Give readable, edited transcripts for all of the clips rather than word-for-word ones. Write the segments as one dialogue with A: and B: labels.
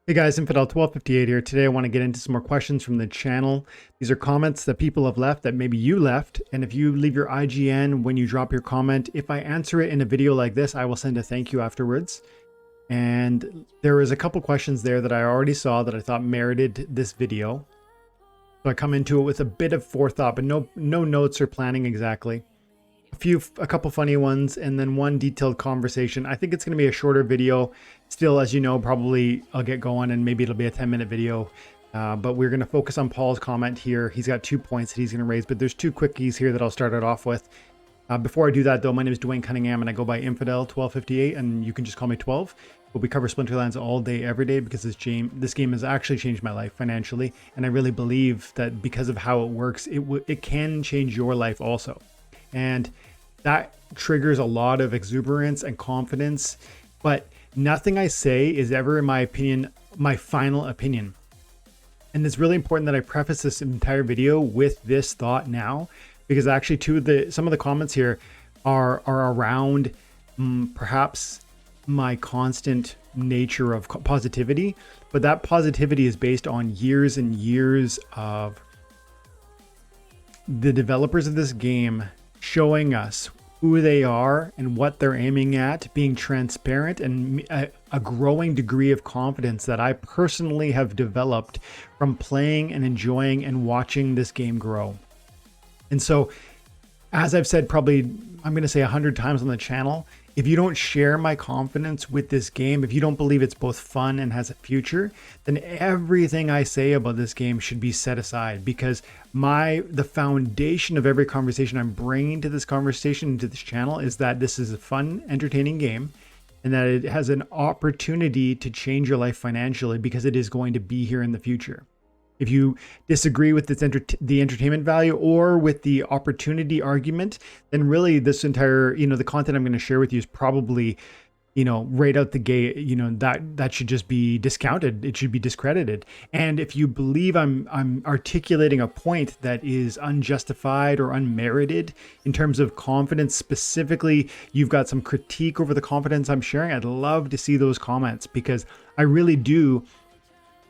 A: Hey guys, Infidel 1258 here. Today I want to get into some more questions from the channel. These are comments that people have left that maybe you left. And if you leave your IGN when you drop your comment, if I answer it in a video like this, I will send a thank you afterwards. And there was a couple questions there that I already saw that I thought merited this video. So I come into it with a bit of forethought, but no notes or planning exactly. A couple funny ones, and then one detailed conversation. I think it's going to be a shorter video. Still, as you know, probably I'll get going and maybe it'll be a 10-minute video. But we're going to focus on Paul's comment here. He's got 2 points that he's going to raise, but there's 2 quickies here that I'll start it off with. Before I do that, though, my name is Dwayne Cunningham and I go by Infidel 1258, and you can just call me 12. But we cover Splinterlands all day, every day, because this game has actually changed my life financially, and I really believe that because of how it works, it can change your life also. And that triggers a lot of exuberance and confidence, but nothing I say is ever, in my opinion, my final opinion. And it's really important that I preface this entire video with this thought now, because actually some of the comments here are around perhaps my constant nature of positivity, but that positivity is based on years and years of the developers of this game showing us who they are and what they're aiming at, being transparent, and a growing degree of confidence that I personally have developed from playing and enjoying and watching this game grow. And so, as I've said, probably I'm going to say 100 times on the channel, if you don't share my confidence with this game, if you don't believe it's both fun and has a future, then everything I say about this game should be set aside, because the foundation of every conversation I'm bringing to this conversation, to this channel, is that this is a fun, entertaining game, and that it has an opportunity to change your life financially, because it is going to be here in the future. If you disagree with the entertainment value or with the opportunity argument, then really this entire, the content I'm going to share with you is probably, right out the gate, that should just be discounted. It should be discredited. And if you believe I'm articulating a point that is unjustified or unmerited in terms of confidence, specifically, you've got some critique over the confidence I'm sharing, I'd love to see those comments, because I really do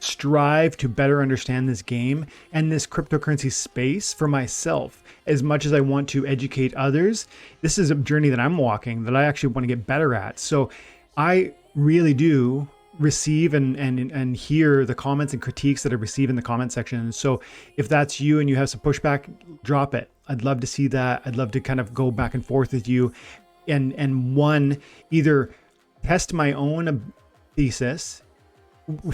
A: strive to better understand this game and this cryptocurrency space for myself as much as I want to educate others. This is a journey that I'm walking that I actually want to get better at. So I really do receive and hear the comments and critiques that I receive in the comment section. And so if that's you and you have some pushback, drop it. I'd love to see that. I'd love to kind of go back and forth with you and either test my own thesis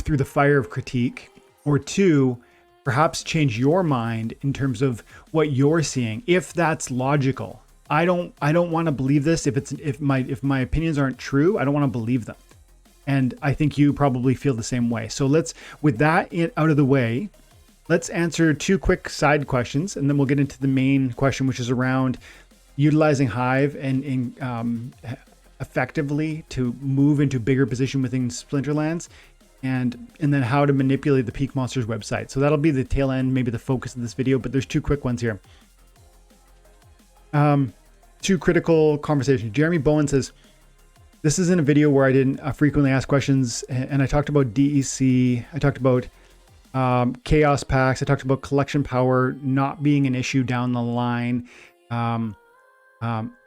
A: through the fire of critique, or 2, perhaps change your mind in terms of what you're seeing, if that's logical. I don't want to believe this. If my opinions aren't true, I don't want to believe them. And I think you probably feel the same way. So with that out of the way, let's answer 2 quick side questions, and then we'll get into the main question, which is around utilizing Hive and effectively to move into bigger position within Splinterlands, and then how to manipulate the PeakMonsters website. So that'll be the tail end, maybe the focus of this video, but there's 2 quick ones here. 2 critical conversations. Jeremy Bowen says, this isn't a video where I didn't frequently ask questions, and I talked about DEC, I talked about chaos packs, I talked about collection power not being an issue down the line, and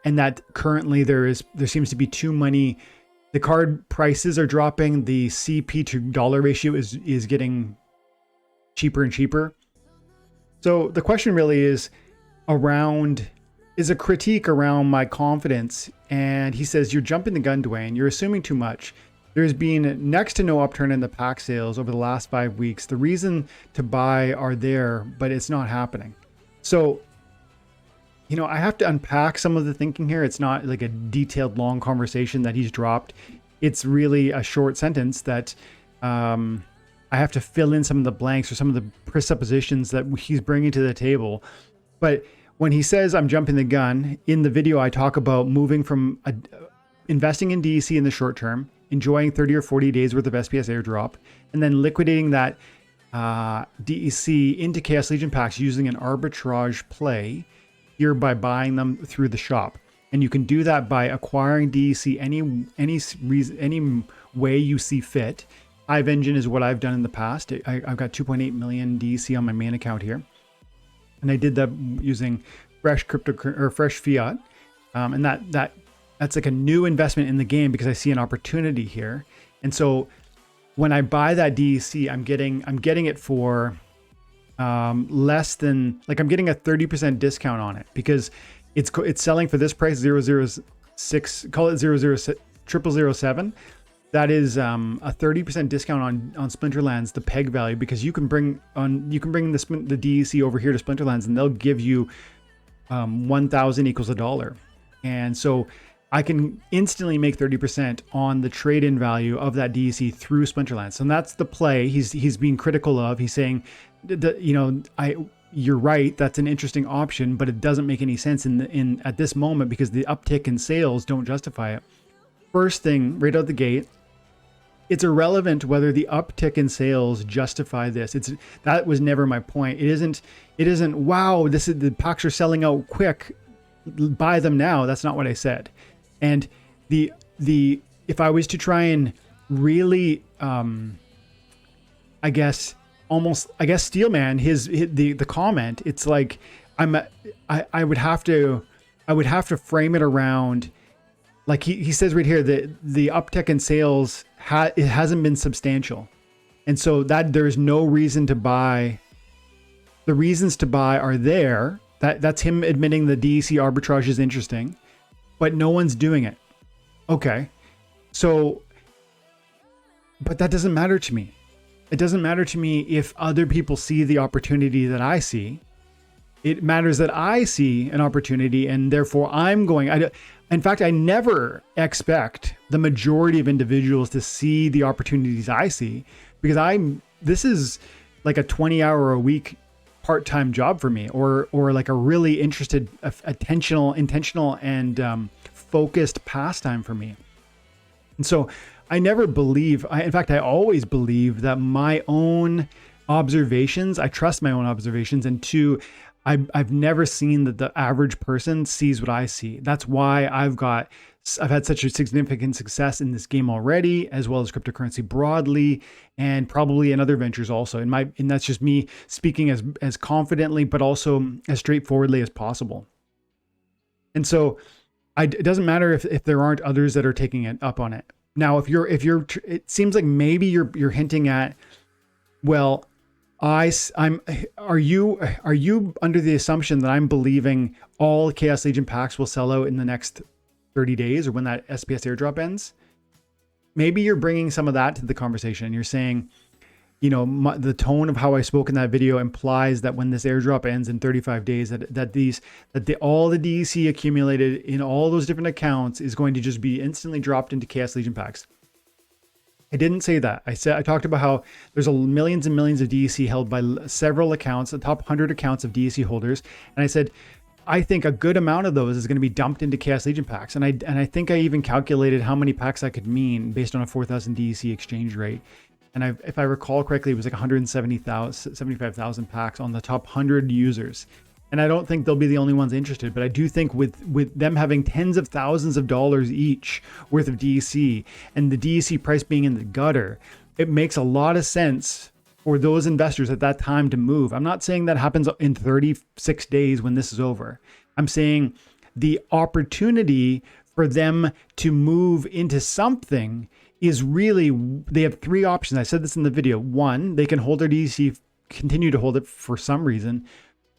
A: that currently there seems to be too many. The card prices are dropping. The CP to dollar ratio is getting cheaper and cheaper. So the question really is a critique around my confidence. And he says, you're jumping the gun, Dwayne. You're assuming too much. There's been next to no upturn in the pack sales over the last 5 weeks. The reason to buy are there, but it's not happening. So, I have to unpack some of the thinking here. It's not like a detailed, long conversation that he's dropped. It's really a short sentence that I have to fill in some of the blanks or some of the presuppositions that he's bringing to the table. But when he says I'm jumping the gun, in the video I talk about moving from investing in DEC in the short term, enjoying 30 or 40 days worth of SPS airdrop, and then liquidating that DEC into Chaos Legion packs using an arbitrage play here by buying them through the shop. And you can do that by acquiring DEC any way you see fit. Hive engine is what I've done in the past. I've got 2.8 million DC on my main account here. And I did that using fresh fresh fiat. And that's like a new investment in the game because I see an opportunity here. And so when I buy that DEC, I'm getting it for less than, like, I'm getting a 30% discount on it because it's selling for this price, 006, call it 007. That is a 30% discount on Splinterlands, the peg value, because you can bring the DEC over here to Splinterlands and they'll give you 1,000 equals $1. And so I can instantly make 30% on the trade-in value of that DEC through Splinterlands. And that's the play he's being critical of. He's saying that, you're right, that's an interesting option, but it doesn't make any sense at this moment because the uptick in sales don't justify it. First thing, right out the gate, it's irrelevant whether the uptick in sales justify this. That was never my point. It isn't wow, the packs are selling out quick, buy them now. That's not what I said. And if I was to try and really I guess steelman the comment, it's like I would have to frame it around, like he says right here that the uptick in sales it hasn't been substantial, and so that there's no reason to buy. The reasons to buy are there. That's him admitting the DEC arbitrage is interesting, but no one's doing it. Okay, so, but that doesn't matter to me. It doesn't matter to me if other people see the opportunity that I see. It matters that I see an opportunity, and therefore I'm going. In fact, I never expect the majority of individuals to see the opportunities I see, because this is like a 20-hour a week part-time job for me, or like a really interested, intentional and focused pastime for me. And so I never believe, in fact, I always believe that my own observations, I trust my own observations, and two, I've never seen that the average person sees what I see. That's why I've had such a significant success in this game already, as well as cryptocurrency broadly, and probably in other ventures also. And that's just me speaking as confidently, but also as straightforwardly as possible. And so it doesn't matter if there aren't others that are taking it up on it. Now, it seems like maybe you're hinting at, well, are you under the assumption that I'm believing all Chaos Legion packs will sell out in the next 30 days or when that SPS airdrop ends? Maybe you're bringing some of that to the conversation. You're saying, the tone of how I spoke in that video implies that when this airdrop ends in 35 days, all the DEC accumulated in all those different accounts is going to just be instantly dropped into Chaos Legion packs. I didn't say that. I talked about how there's millions and millions of DEC held by several accounts, the top 100 accounts of DEC holders. And I said, I think a good amount of those is going to be dumped into Chaos Legion packs. And I think I even calculated how many packs I could mean based on a 4,000 DEC exchange rate. And if I recall correctly, it was like 75,000 packs on the top 100 users. And I don't think they'll be the only ones interested, but I do think with them having tens of thousands of dollars each worth of DEC and the DEC price being in the gutter, it makes a lot of sense for those investors at that time to move. I'm not saying that happens in 36 days when this is over. I'm saying the opportunity for them to move into something is really, they have three options. I said this in the video. One, they can hold their DEC, continue to hold it for some reason.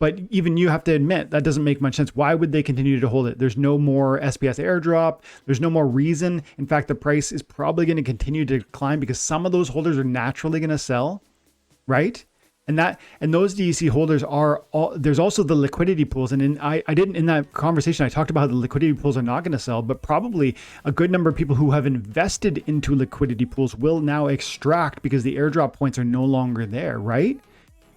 A: But even you have to admit that doesn't make much sense. Why would they continue to hold it? There's no more SPS airdrop. There's no more reason. In fact, the price is probably going to continue to decline because some of those holders are naturally going to sell, right? And those DEC holders there's also the liquidity pools. And in that conversation, I talked about how the liquidity pools are not going to sell, but probably a good number of people who have invested into liquidity pools will now extract because the airdrop points are no longer there, right?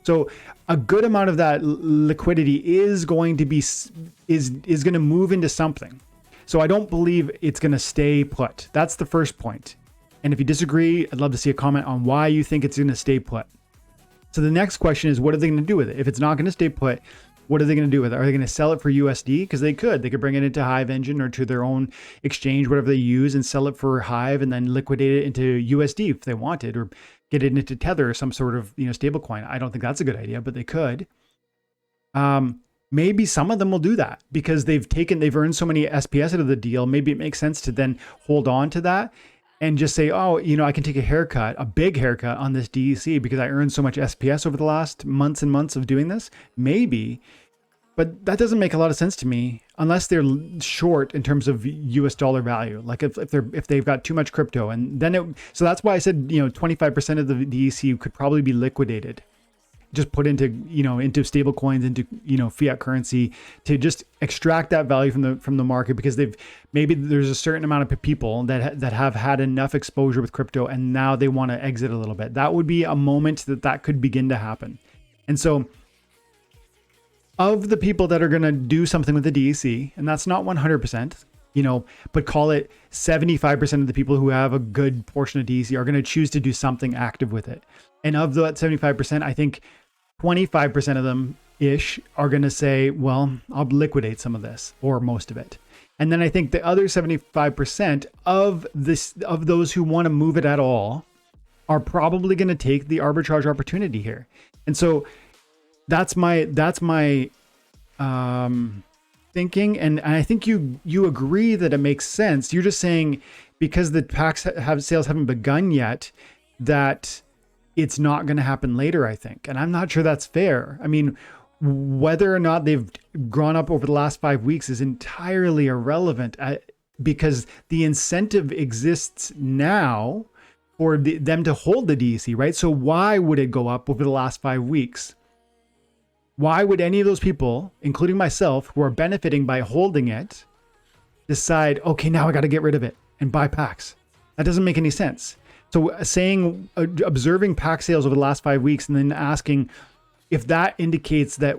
A: So a good amount of that liquidity is going to be is going to move into something. So I don't believe it's going to stay put. That's the first point. And if you disagree, I'd love to see a comment on why you think it's going to stay put. So the next question is, what are they going to do with it? If it's not going to stay put, What are they going to do with it? Are they going to sell it for USD? Because they could bring it into Hive Engine or to their own exchange, whatever they use, and sell it for Hive and then liquidate it into USD if they wanted, or get it into Tether or some sort of, stable coin. I don't think that's a good idea, but they could. Maybe some of them will do that because they've earned so many SPS out of the deal. Maybe it makes sense to then hold on to that and just say, oh, I can take a big haircut on this DEC because I earned so much SPS over the last months and months of doing this. Maybe, but that doesn't make a lot of sense to me unless they're short in terms of US dollar value. Like if they've got too much crypto, and then so that's why I said, 25% of the DEC could probably be liquidated. Just put into stable coins, into fiat currency, to just extract that value from the market, because maybe there's a certain amount of people that have had enough exposure with crypto and now they want to exit a little bit. That would be a moment that could begin to happen. And so of the people that are going to do something with the DEC, and that's not 100%, but call it 75% of the people who have a good portion of DEC are going to choose to do something active with it. And of that 75%, I think 25% of them ish are going to say, well, I'll liquidate some of this or most of it. And then I think the other 75% of those who want to move it at all are probably going to take the arbitrage opportunity here. And so that's my thinking. And I think you agree that it makes sense. You're just saying because the packs sales haven't begun yet, that it's not going to happen later, I think. And I'm not sure that's fair. I mean, whether or not they've gone up over the last 5 weeks is entirely irrelevant, because the incentive exists now for them to hold the DEC, right? So why would it go up over the last 5 weeks? Why would any of those people, including myself, who are benefiting by holding it, decide, okay, now I got to get rid of it and buy packs? That doesn't make any sense. So observing pack sales over the last 5 weeks and then asking if that indicates that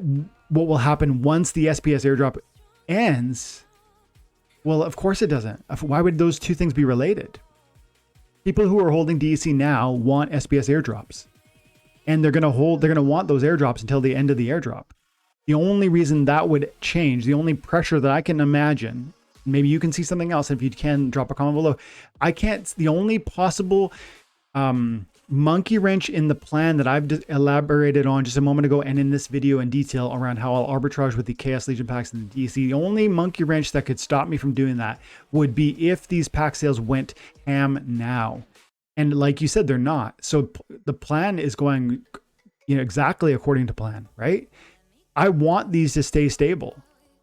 A: what will happen once the SPS airdrop ends, well, of course it doesn't. Why would those two things be related? People who are holding DEC now want SPS airdrops, and they're going to want those airdrops until the end of the airdrop. The only reason that would change, the only pressure that I can imagine, maybe you can see something else. If you can, drop a comment below. The only possible monkey wrench in the plan that I've elaborated on just a moment ago and in this video in detail around how I'll arbitrage with the Chaos Legion packs and the DEC, the only monkey wrench that could stop me from doing that would be if these pack sales went ham now. And like you said, they're not. So the plan is going exactly according to plan, right? I want these to stay stable.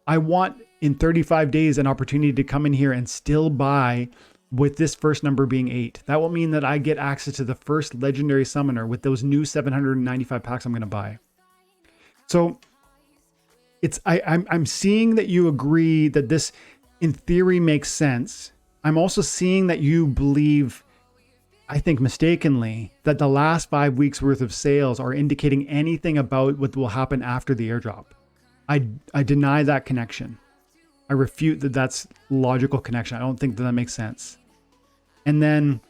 A: I want in 35 days an opportunity to come in here and still buy with this first number being 8. That will mean that I get access to the first legendary summoner with those new 795 packs I'm going to buy. So I'm seeing that you agree that this in theory makes sense. I'm also seeing that you believe, I think mistakenly, that the last 5 weeks worth of sales are indicating anything about what will happen after the airdrop. I deny that connection. I refute that that's logical connection. I don't think that makes sense. And then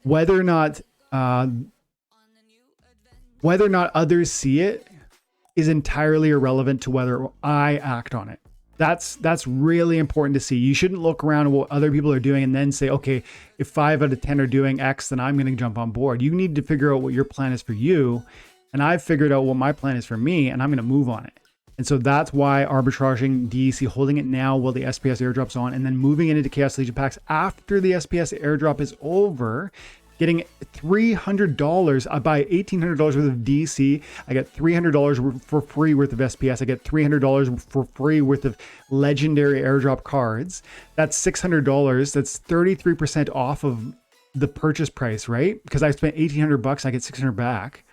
A: whether or not others see it is entirely irrelevant to whether I act on it. That's really important to see. You shouldn't look around at what other people are doing and then say, okay, if 5 out of 10 are doing X, then I'm going to jump on board. You need to figure out what your plan is for you. And I've figured out what my plan is for me, and I'm going to move on it. And so that's why arbitraging DEC, holding it now while the SPS airdrop's on, and then moving it into Chaos Legion packs after the SPS airdrop is over, getting $300. I buy $1,800 worth of DEC. I get $300 for free worth of SPS. I get $300 for free worth of legendary airdrop cards. That's $600. That's 33% off of the purchase price, right? Because I spent $1,800, I get $600 back.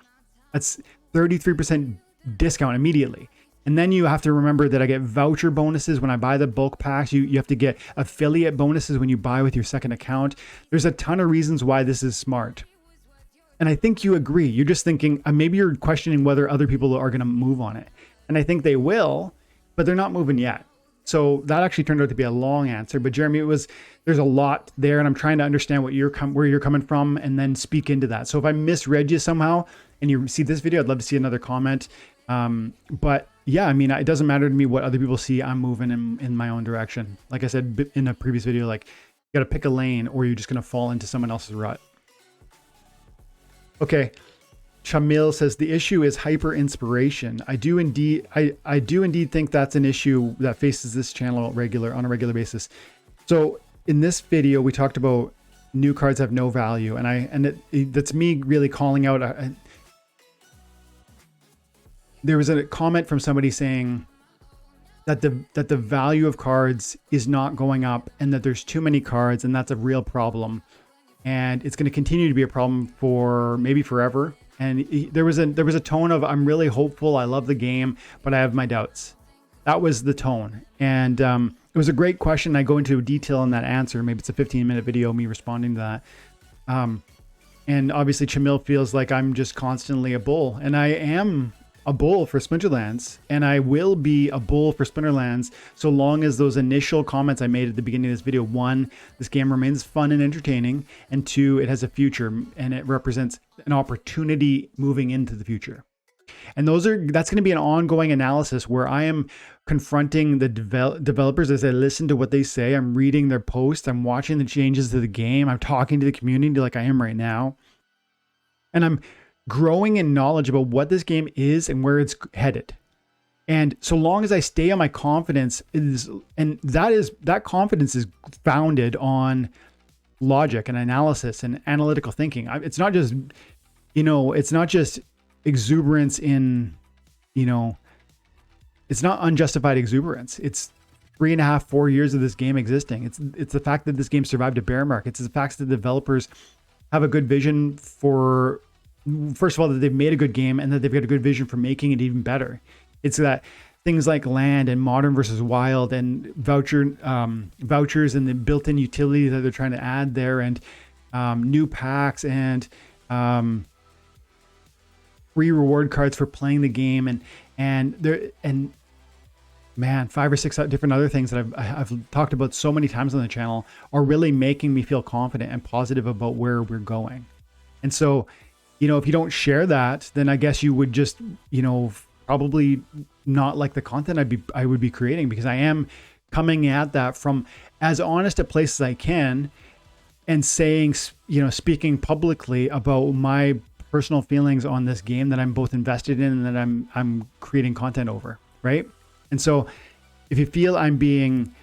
A: That's 33% discount immediately. And then you have to remember that I get voucher bonuses when I buy the bulk packs. You have to get affiliate bonuses when you buy with your second account. There's a ton of reasons why this is smart. And I think you agree. You're just thinking, maybe you're questioning whether other people are going to move on it. And I think they will, but they're not moving yet. So that actually turned out to be a long answer. But Jeremy, there's a lot there, and I'm trying to understand where you're coming from and then speak into that. So if I misread you somehow and you see this video, I'd love to see another comment. But yeah, I mean, it doesn't matter to me what other people see. I'm moving in my own direction. Like I said in a previous video, like you got to pick a lane or you're just going to fall into someone else's rut. Okay. Shamil says the issue is hyper inspiration. I do indeed think that's an issue that faces this channel on a regular basis. So in this video, we talked about new cards have no value, and that's me really calling out. There was a comment from somebody saying that the value of cards is not going up, and that there's too many cards, and that's a real problem, and it's going to continue to be a problem for maybe forever. And there was a tone of, I'm really hopeful, I love the game, but I have my doubts. That was the tone. And it was a great question. I go into detail in that answer. Maybe it's a 15-minute video, me responding to that. And obviously Chamil feels like I'm just constantly a bull. And I am a bull for Splinterlands. And I will be a bull for Splinterlands so long as those initial comments I made at the beginning of this video, 1, this game remains fun and entertaining, and 2, it has a future and it represents an opportunity moving into the future. And that's going to be an ongoing analysis where I am confronting the developers as I listen to what they say. I'm reading their posts. I'm watching the changes to the game. I'm talking to the community like I am right now. And I'm growing in knowledge about what this game is and where it's headed. And so long as I stay on my confidence, that confidence is founded on logic and analysis and analytical thinking. It's not just, it's not just exuberance in, it's not unjustified exuberance. It's 3.5, 4 years of this game existing. It's the fact that this game survived a bear market. It's the fact that the developers have a good vision for, first of all, that they've made a good game and that they've got a good vision for making it even better. It's that things like land and modern versus wild and vouchers and the built-in utility that they're trying to add there, and new packs and free reward cards for playing the game, and man, 5 or 6 different other things that I've talked about so many times on the channel are really making me feel confident and positive about where we're going. And so, if you don't share that, then I guess you would just, probably not like the content I would be creating, because I am coming at that from as honest a place as I can and saying, speaking publicly about my personal feelings on this game that I'm both invested in and that I'm creating content over, right? And so if you feel I'm being,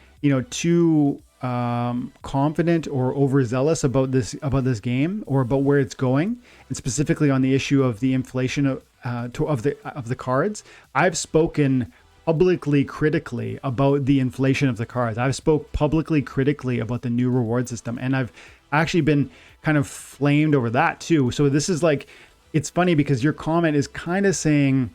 A: too confident or overzealous about this game or about where it's going, and specifically on the issue of the inflation of the cards, I've spoken publicly critically about the inflation of the cards. I've spoke publicly critically about the new reward system, and I've actually been kind of flamed over that too. So this is like, it's funny because your comment is kind of saying,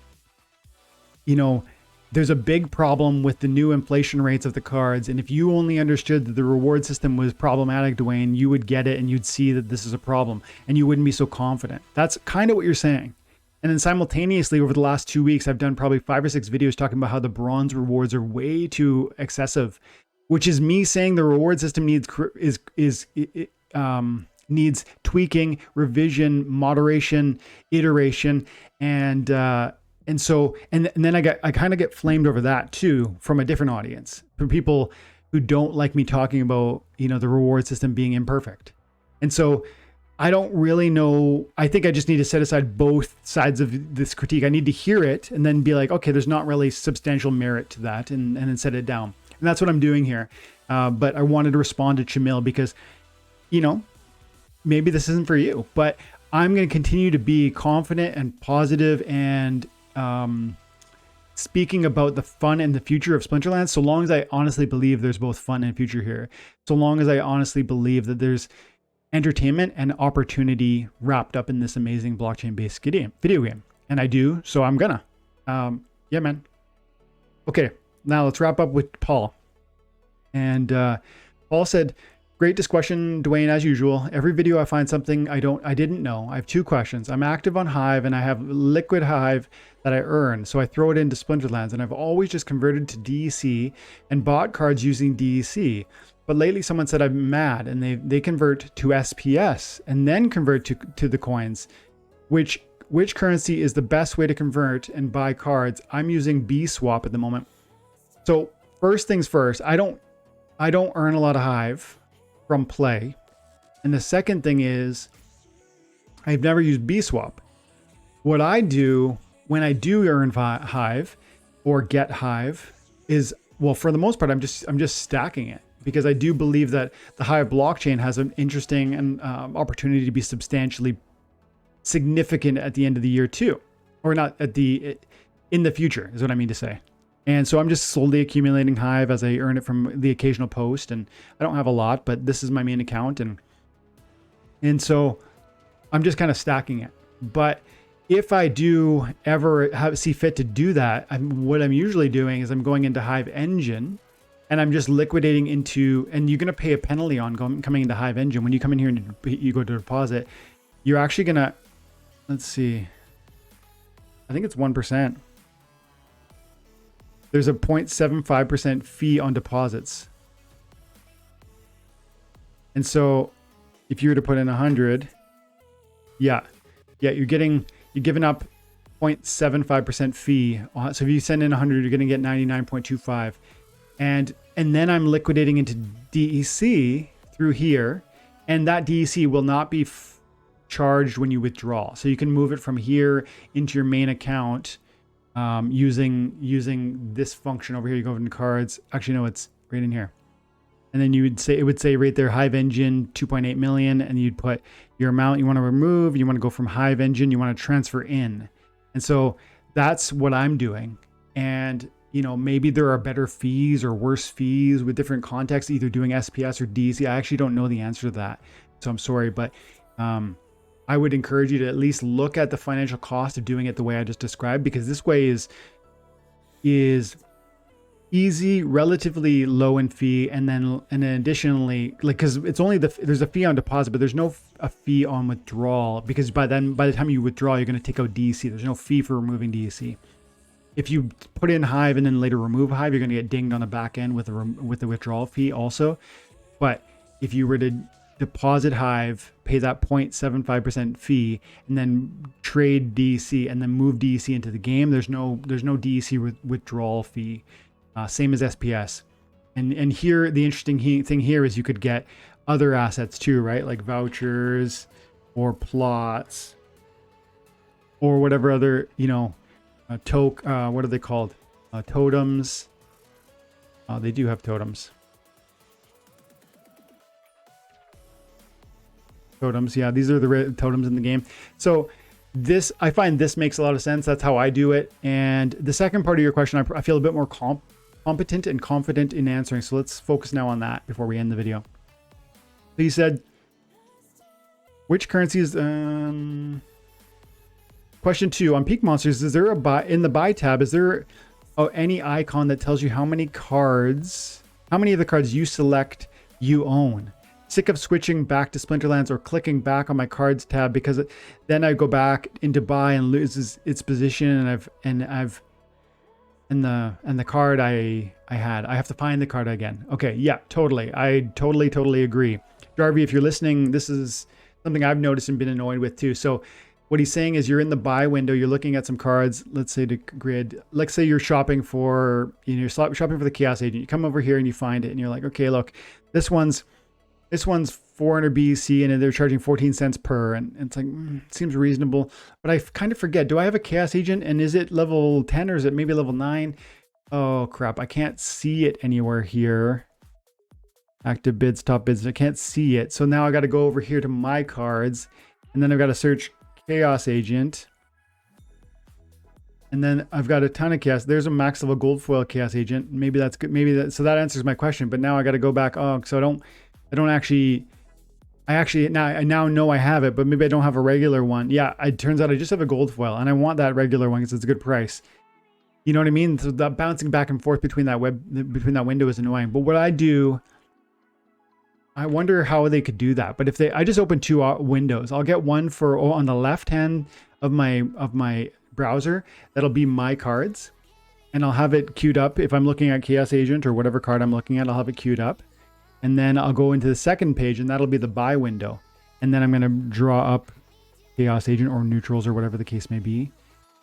A: there's a big problem with the new inflation rates of the cards. And if you only understood that the reward system was problematic, Dwayne, you would get it and you'd see that this is a problem and you wouldn't be so confident. That's kind of what you're saying. And then simultaneously, over the last 2 weeks, I've done probably 5 or 6 videos talking about how the bronze rewards are way too excessive, which is me saying the reward system needs tweaking, revision, moderation, iteration, and then I kind of get flamed over that too from a different audience, from people who don't like me talking about, the reward system being imperfect. And so I don't really know. I think I just need to set aside both sides of this critique. I need to hear it and then be like, okay, there's not really substantial merit to that, and then set it down. And that's what I'm doing here. But I wanted to respond to Chamil because, maybe this isn't for you, but I'm going to continue to be confident and positive and speaking about the fun and the future of Splinterlands, so long as I honestly believe there's both fun and future here. So long as I honestly believe that there's entertainment and opportunity wrapped up in this amazing blockchain-based video game. And I do, so I'm gonna. Yeah, man. Okay, now let's wrap up with Paul. And Paul said, great discussion, Dwayne, as usual. Every video I find something I didn't know. I have 2 questions. I'm active on Hive and I have liquid Hive that I earn, so I throw it into Splinterlands, and I've always just converted to DEC and bought cards using DEC. But lately someone said I'm mad, and they convert to SPS and then convert to the coins, which which currency is the best way to convert and buy cards? I'm using BSwap at the moment. So first things first, I don't earn a lot of Hive from play. And the second thing is I've never used BSwap. What I do when I do earn Hive or get Hive is, well, for the most part, I'm just stacking it, because I do believe that the Hive blockchain has an interesting and opportunity to be substantially significant at the end of the year too, or not in the future is what I mean to say. And so I'm just slowly accumulating Hive as I earn it from the occasional post, and I don't have a lot, but this is my main account, and so I'm just kind of stacking it. But if I do ever see fit to do that, what I'm usually doing is I'm going into Hive Engine, and I'm just liquidating into, and you're going to pay a penalty on coming into Hive Engine. When you come in here and you go to deposit, you're actually going to, let's see, I think it's 1%. There's a 0.75% fee on deposits. And so if you were to put in 100, yeah, you're giving up 0.75% fee. So if you send in 100, you're going to get 99.25. And then I'm liquidating into DEC through here, and that DEC will not be charged when you withdraw. So you can move it from here into your main account using this function over here. You go into cards. Actually, no, it's right in here. And then it would say right there, Hive Engine 2.8 million, and you'd put your amount you want to remove. You want to go from Hive Engine, you want to transfer in. And so that's what I'm doing. And maybe there are better fees or worse fees with different contexts, either doing SPS or DEC. I actually don't know the answer to that, so I'm sorry, but I would encourage you to at least look at the financial cost of doing it the way I just described, because this way is easy, relatively low in fee, and then additionally, because it's only there's a fee on deposit, but there's no a fee on withdrawal, because by the time you withdraw, you're going to take out DEC. There's no fee for removing DEC. If you put in Hive and then later remove Hive, you're going to get dinged on the back end with the withdrawal fee also. But if you were to deposit Hive, pay that 0.75% fee, and then trade DEC and then move DEC into the game, there's no DEC withdrawal fee. Same as SPS. And here, the interesting thing here is you could get other assets too, right? Like vouchers or plots or whatever other, what are they called? Totems. They do have totems. Totems, yeah, these are the totems in the game. So I find this makes a lot of sense. That's how I do it. And the second part of your question, I feel a bit more competent and confident in answering. So let's focus now on that before we end the video. So you said, which currencies? Question 2, on PeakMonsters, is there in the buy tab, is there any icon that tells you how many of the cards you select you own? Sick of switching back to Splinterlands or clicking back on my cards tab, because then I go back into buy and loses its position, and the card I have to find the card again. Okay, yeah, totally. I totally agree. Jarvie, if you're listening, this is something I've noticed and been annoyed with too. So what he's saying is, you're in the buy window, you're looking at some cards, let's say to grid, let's say you're shopping for, you're shopping for the Chaos Agent. You come over here and you find it and you're like, okay, look, this one's 400 BC and they're charging 14 cents per, and it's like, seems reasonable, but I kind of forget, do I have a Chaos Agent, and is it level 10 or is it maybe level 9? Oh crap, I can't see it anywhere here. Active bids, top bids, I can't see it. So now I got to go over here to my cards, and then I've got to search Chaos Agent, and then I've got a ton of Chaos. There's a max level gold foil Chaos Agent. Maybe that's good. So that answers my question, but now I got to go back. Oh, so I now know I have it, but maybe I don't have a regular one. Yeah, it turns out I just have a gold foil, and I want that regular one because it's a good price. You know what I mean? So that bouncing back and forth between that window is annoying. But what I do, I wonder how they could do that. But I just open 2 windows. I'll get one for on the left hand of my browser. That'll be my cards, and I'll have it queued up. If I'm looking at Chaos Agent or whatever card I'm looking at, I'll have it queued up. And then I'll go into the second page, and that'll be the buy window. And then I'm going to draw up chaos agent or neutrals or whatever the case may be.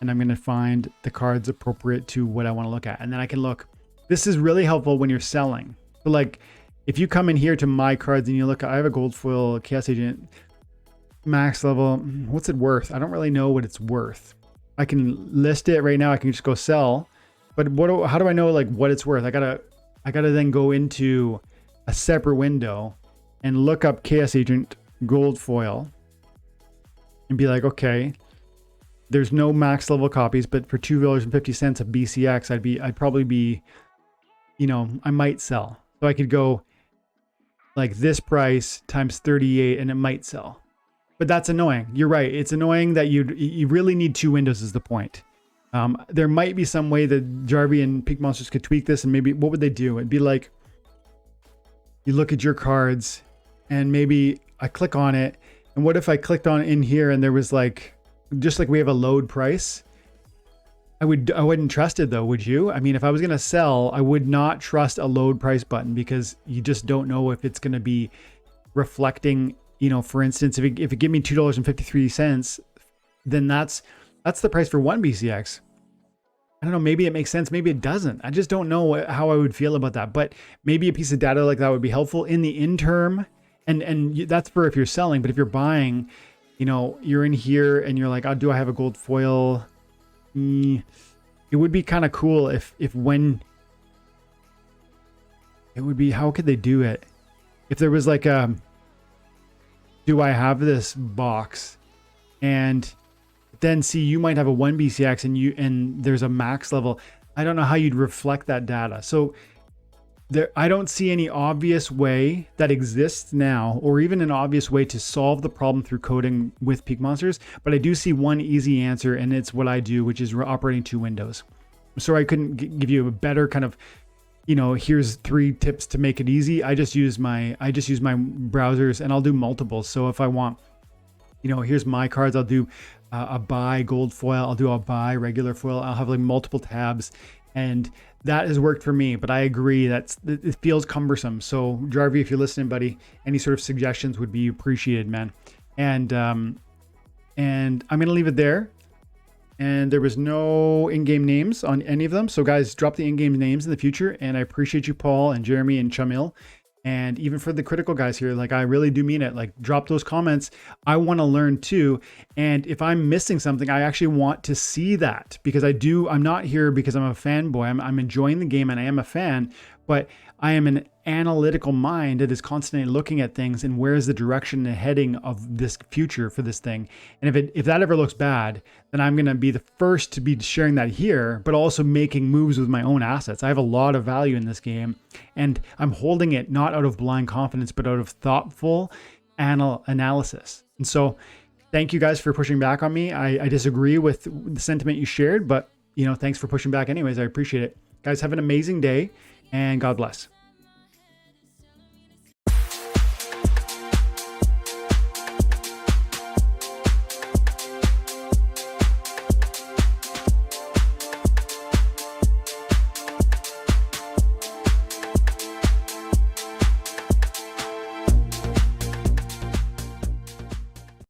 A: And I'm going to find the cards appropriate to what I want to look at. And then I can look. This is really helpful when you're selling. So like if you come in here to my cards and you look, I have a gold foil chaos agent, max level. What's it worth? I don't really know what it's worth. I can list it right now. I can just go sell. But how do I know like what it's worth? I gotta then go into a separate window and look up chaos agent gold foil and be like, okay, there's no max level copies, but for $2.50 of BCX, I'd probably be, you know, I might sell. So I could go like this price times 38 and it might sell. But that's annoying. You're right. It's annoying that you really need 2 windows is the point. There might be some way that Jarvie and PeakMonsters could tweak this, and maybe what would they do? It'd be like, you look at your cards and maybe I click on it. And what if I clicked on in here and there was like, just like we have a load price? I wouldn't trust it though, would you? I mean, if I was going to sell, I would not trust a load price button because you just don't know if it's going to be reflecting, you know, for instance, if it give me $2.53, then that's the price for 1 BCX. I don't know, maybe it makes sense, maybe it doesn't. I just don't know how I would feel about that. But maybe a piece of data like that would be helpful in the interim. And that's for if you're selling. But if you're buying, you know, you're in here and you're like, oh, do I have a gold foil? It would be kind of cool if when it would be, how could they do it? If there was like do I have this box? And then see, you might have a 1 BCX and there's a max level. I don't know how you'd reflect that data. So I don't see any obvious way that exists now, or even an obvious way to solve the problem through coding with PeakMonsters. But I do see one easy answer, and it's what I do, which is operating 2 windows. So I couldn't give you a better kind of, you know, here's 3 tips to make it easy. I just use my browsers, and I'll do multiples. So if I want, you know, here's my cards, I'll do a buy gold foil, I'll do a buy regular foil, I'll have like multiple tabs, and that has worked for me. But I agree that it feels cumbersome. So Jarvie, if you're listening, buddy, any sort of suggestions would be appreciated, man. And I'm gonna leave it there. And there was no in-game names on any of them. So guys, drop the in-game names in the future. And I appreciate you, Paul and Jeremy and Chamil. And even for the critical guys here, like I really do mean it. Like drop those comments. I want to learn too. And if I'm missing something, I actually want to see that, because I'm not here because I'm a fanboy. I'm enjoying the game and I am a fan, but I am an analytical mind that is constantly looking at things and where is the direction and heading of this future for this thing. And if that ever looks bad, then I'm going to be the first to be sharing that here, but also making moves with my own assets. I have a lot of value in this game, and I'm holding it not out of blind confidence, but out of thoughtful analysis. And so thank you guys for pushing back on me. I disagree with the sentiment you shared, but you know, thanks for pushing back anyways. I appreciate it. Guys, have an amazing day and God bless.